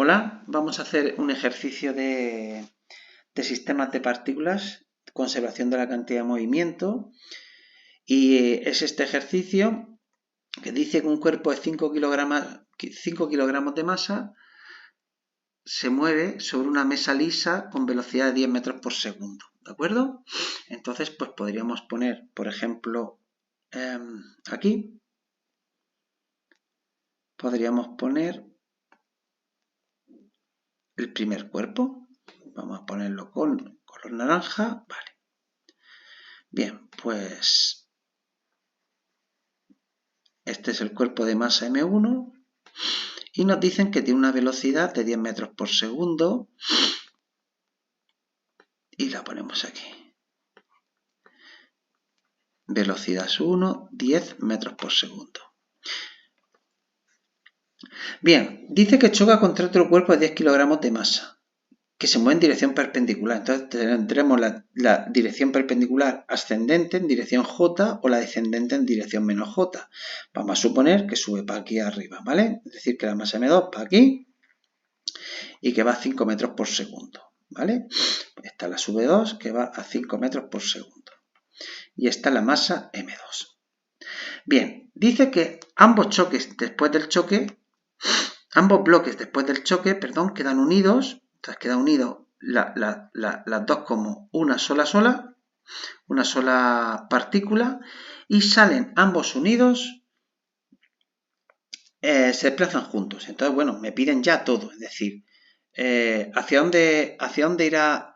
Hola, vamos a hacer un ejercicio de sistemas de partículas, conservación de la cantidad de movimiento, y es este ejercicio que dice que un cuerpo de 5 kilogramos de masa se mueve sobre una mesa lisa con velocidad de 10 metros por segundo, ¿de acuerdo? Entonces, pues podríamos poner, por ejemplo, aquí, podríamos poner el primer cuerpo. Vamos a ponerlo con color naranja, vale. Bien, pues este es el cuerpo de masa M1 y nos dicen que tiene una velocidad de 10 metros por segundo y la ponemos aquí. Velocidad 1, 10 metros por segundo. Bien, dice que choca contra otro cuerpo de 10 kilogramos de masa que se mueve en dirección perpendicular. Entonces tendremos la dirección perpendicular ascendente en dirección J o la descendente en dirección menos J. Vamos a suponer que sube para aquí arriba, ¿vale? Es decir, que la masa M2 para aquí y que va a 5 metros por segundo, ¿vale? Esta es la sube 2 que va a 5 metros por segundo. Y esta es la masa M2. Bien, dice que ambos bloques después del choque, quedan unidos. Entonces quedan unidos las dos como una sola partícula y salen ambos unidos, se desplazan juntos. Entonces, bueno, me piden ya todo, es decir, ¿hacia dónde irá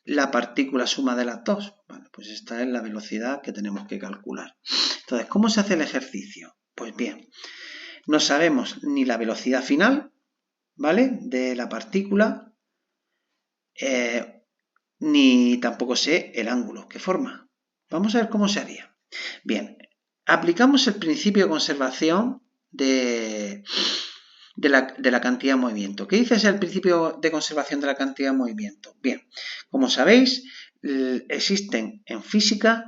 la partícula suma de las dos? Bueno, pues esta es la velocidad que tenemos que calcular. Entonces, ¿cómo se hace el ejercicio? Pues bien, no sabemos ni la velocidad final, ¿vale?, de la partícula, ni tampoco sé el ángulo que forma. Vamos a ver cómo se haría. Bien, aplicamos el principio de conservación de la cantidad de movimiento. ¿Qué dice el principio de conservación de la cantidad de movimiento? Bien, como sabéis, existen en física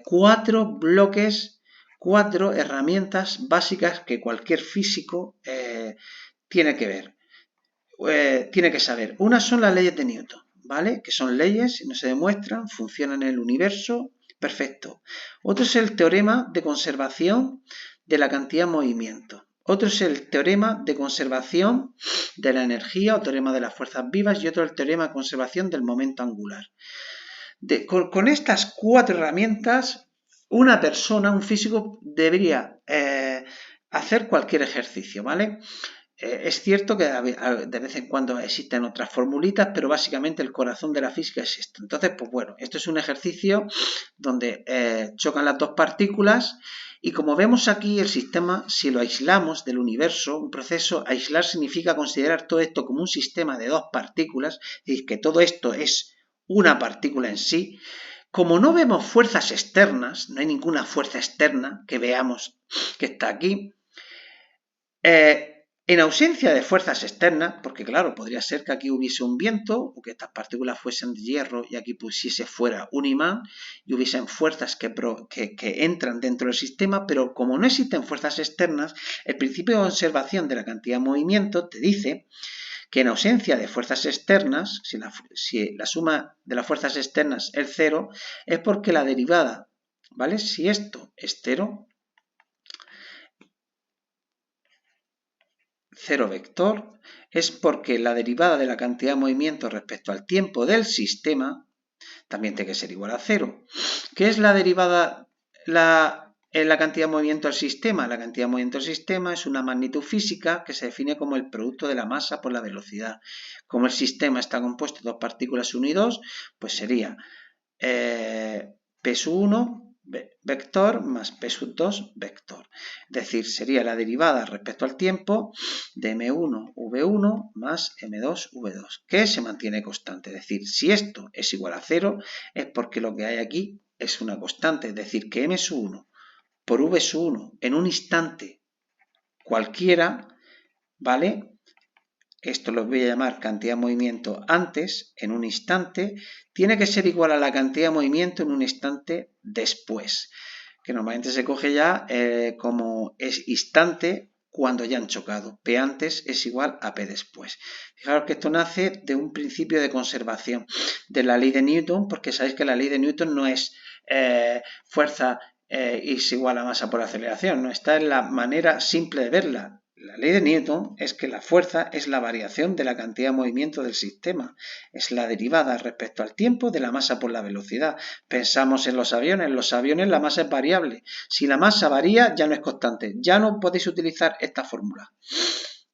4 bloques, 4 herramientas básicas que cualquier físico tiene que ver, tiene que saber. Unas son las leyes de Newton, ¿vale? Que son leyes, no se demuestran, funcionan en el universo, perfecto. Otro es el teorema de conservación de la cantidad de movimiento. Otro es el teorema de conservación de la energía o teorema de las fuerzas vivas y otro el teorema de conservación del momento angular. Con estas 4 herramientas, una persona, un físico, debería hacer cualquier ejercicio, ¿vale? Es cierto que de vez en cuando existen otras formulitas, pero básicamente el corazón de la física es esto. Entonces, pues bueno, esto es un ejercicio donde chocan las dos partículas y como vemos aquí el sistema, si lo aislamos del universo, un proceso, aislar significa considerar todo esto como un sistema de dos partículas, es decir, que todo esto es una partícula en sí. Como no vemos fuerzas externas, no hay ninguna fuerza externa que veamos que está aquí, en ausencia de fuerzas externas, porque claro, podría ser que aquí hubiese un viento o que estas partículas fuesen de hierro y aquí pusiese fuera un imán y hubiesen fuerzas que entran dentro del sistema, pero como no existen fuerzas externas, el principio de conservación de la cantidad de movimiento te dice que en ausencia de fuerzas externas, si la suma de las fuerzas externas es 0, es porque la derivada, ¿vale? Si esto es 0, 0 vector, es porque la derivada de la cantidad de movimiento respecto al tiempo del sistema también tiene que ser igual a 0. ¿Qué es la derivada, la cantidad de movimiento del sistema? La cantidad de movimiento del sistema es una magnitud física que se define como el producto de la masa por la velocidad. Como el sistema está compuesto de dos partículas 1 y 2, pues sería P sub 1 vector más P sub 2 vector. Es decir, sería la derivada respecto al tiempo de M1 V1 más M2 V2, que se mantiene constante. Es decir, si esto es igual a 0, es porque lo que hay aquí es una constante. Es decir, que M sub 1 por V sub 1 en un instante cualquiera, ¿vale? Esto lo voy a llamar cantidad de movimiento antes, en un instante, tiene que ser igual a la cantidad de movimiento en un instante después, que normalmente se coge ya como es instante cuando ya han chocado. P antes es igual a P después. Fijaros que esto nace de un principio de conservación de la ley de Newton, porque sabéis que la ley de Newton no es fuerza es igual a masa por aceleración, no, está en la manera simple de verla. La ley de Newton es que la fuerza es la variación de la cantidad de movimiento del sistema, es la derivada respecto al tiempo de la masa por la velocidad. Pensamos en los aviones la masa es variable. Si la masa varía ya no es constante, ya no podéis utilizar esta fórmula.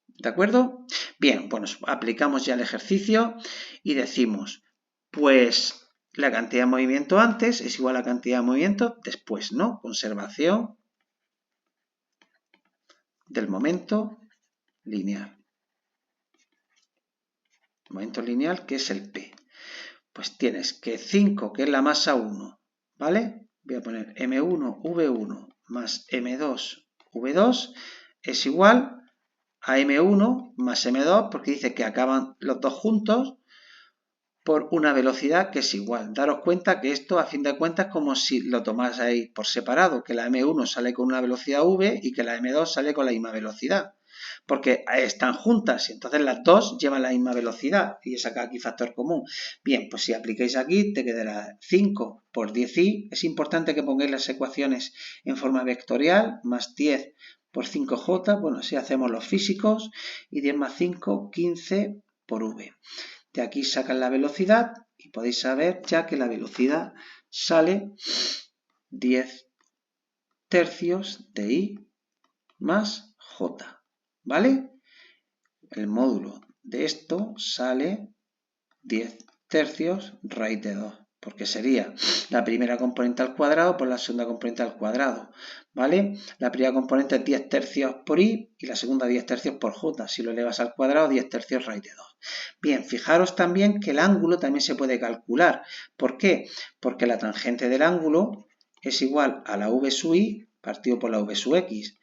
¿De acuerdo? Bien, bueno, aplicamos ya el ejercicio y decimos, pues la cantidad de movimiento antes es igual a la cantidad de movimiento después, ¿no? Conservación del momento lineal. Momento lineal, que es el P. Pues tienes que 5, que es la masa 1, ¿vale? Voy a poner M1, V1 más M2, V2 es igual a M1 más M2, porque dice que acaban los dos juntos, por una velocidad que es igual. Daros cuenta que esto, a fin de cuentas, es como si lo tomaseis por separado, que la M1 sale con una velocidad V y que la M2 sale con la misma velocidad. Porque están juntas y entonces las dos llevan la misma velocidad y es acá aquí factor común. Bien, pues si aplicáis aquí te quedará 5 por 10i. Es importante que pongáis las ecuaciones en forma vectorial, más 10 por 5j, bueno, así hacemos los físicos, y 10 más 5, 15 por v. De aquí sacan la velocidad y podéis saber ya que la velocidad sale 10 tercios de i más j, ¿vale? El módulo de esto sale 10 tercios raíz de 2, porque sería la primera componente al cuadrado por la segunda componente al cuadrado, ¿vale? La primera componente es 10 tercios por i y la segunda 10 tercios por j. Si lo elevas al cuadrado, 10 tercios raíz de 2. Bien, fijaros también que el ángulo también se puede calcular. ¿Por qué? Porque la tangente del ángulo es igual a la v sub i partido por la v sub x.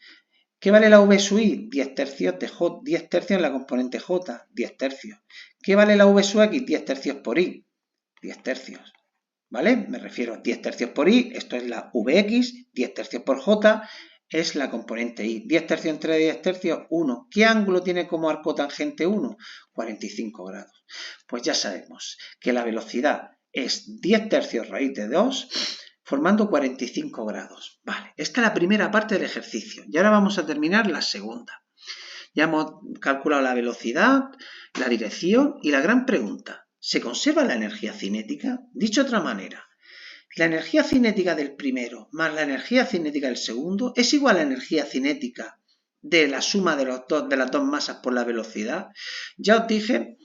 ¿Qué vale la v sub i? 10 tercios de j, 10 tercios en la componente j, 10 tercios. ¿Qué vale la v sub x? 10 tercios por i, 10 tercios. ¿Vale? Me refiero a 10 tercios por i, esto es la vx, 10 tercios por j es la componente i. 10 tercios entre 10 tercios, 1. ¿Qué ángulo tiene como arco tangente 1? 45 grados. Pues ya sabemos que la velocidad es 10 tercios raíz de 2, formando 45 grados. Vale, esta es la primera parte del ejercicio. Y ahora vamos a terminar la segunda. Ya hemos calculado la velocidad, la dirección y la gran pregunta. ¿Se conserva la energía cinética? Dicho de otra manera, la energía cinética del primero más la energía cinética del segundo es igual a la energía cinética de la suma de las dos masas por la velocidad. Ya os dije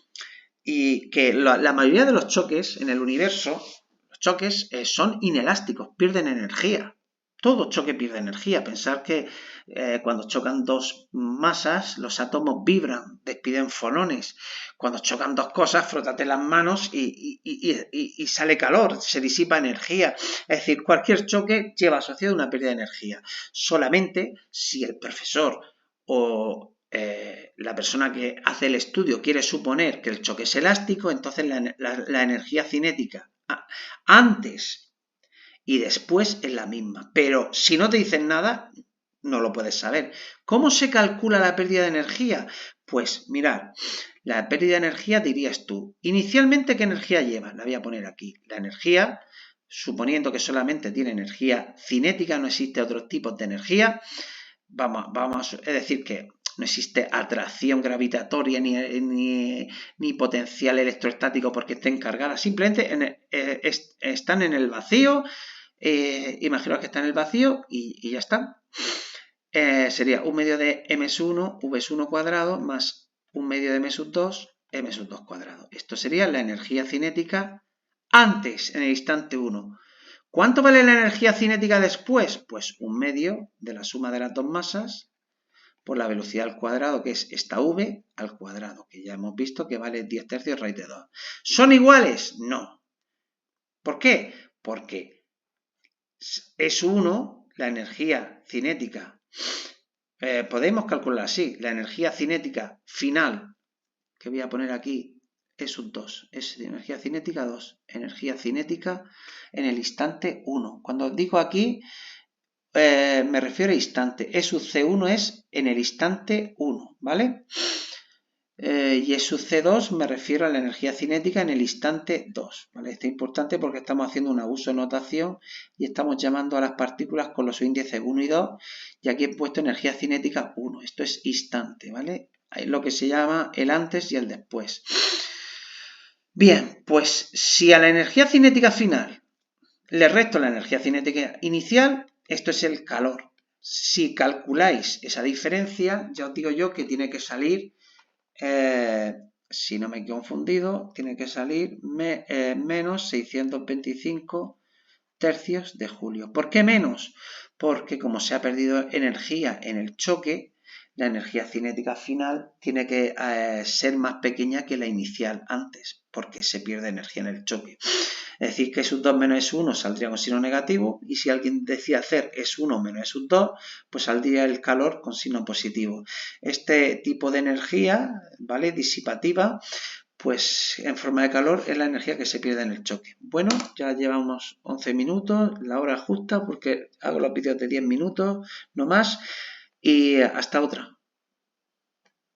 que la mayoría de los choques en el universo, los choques son inelásticos, pierden energía. Todo choque pierde energía. Pensar que cuando chocan dos masas, los átomos vibran, despiden fonones. Cuando chocan dos cosas, frótate las manos y sale calor, se disipa energía. Es decir, cualquier choque lleva asociado una pérdida de energía. Solamente si el profesor o la persona que hace el estudio quiere suponer que el choque es elástico, entonces la energía cinética antes y después es la misma. Pero si no te dicen nada, no lo puedes saber. ¿Cómo se calcula la pérdida de energía? Pues mirad, la pérdida de energía dirías tú, inicialmente ¿qué energía lleva? La voy a poner aquí. La energía, suponiendo que solamente tiene energía cinética, no existe otros tipos de energía, es decir que no existe atracción gravitatoria ni potencial electrostático porque estén cargadas, simplemente están en el vacío. Imaginaos que está en el vacío y ya está. Sería 1 medio de m sub 1, v sub 1 cuadrado, más 1 medio de m sub 2, m sub 2 cuadrado. Esto sería la energía cinética antes, en el instante 1. ¿Cuánto vale la energía cinética después? Pues 1 medio de la suma de las dos masas por la velocidad al cuadrado, que es esta v al cuadrado, que ya hemos visto que vale 10 tercios raíz de 2. ¿Son iguales? No. ¿Por qué? Porque es 1 la energía cinética. Podemos calcular así, la energía cinética final, que voy a poner aquí, es un 2, es energía cinética 2, energía cinética en el instante 1. Cuando os digo aquí, me refiero a instante. E sub C1 es en el instante 1, ¿vale? Y E sub C2 me refiero a la energía cinética en el instante 2, ¿vale? Esto es importante porque estamos haciendo un abuso de notación y estamos llamando a las partículas con los índices 1 y 2 y aquí he puesto energía cinética 1, esto es instante, ¿vale? Es lo que se llama el antes y el después. Bien, pues si a la energía cinética final le resto la energía cinética inicial, esto es el calor. Si calculáis esa diferencia, ya os digo yo que tiene que salir, si no me he confundido, tiene que salir menos 625 tercios de julio. ¿Por qué menos? Porque como se ha perdido energía en el choque, la energía cinética final tiene que ser más pequeña que la inicial antes, porque se pierde energía en el choque. Es decir, que S2 menos S1 saldría con signo negativo y si alguien decía hacer S1 menos S2, pues saldría el calor con signo positivo. Este tipo de energía, ¿vale? Disipativa, pues en forma de calor es la energía que se pierde en el choque. Bueno, ya llevamos 11 minutos, la hora justa porque hago los vídeos de 10 minutos, no más, y hasta otra.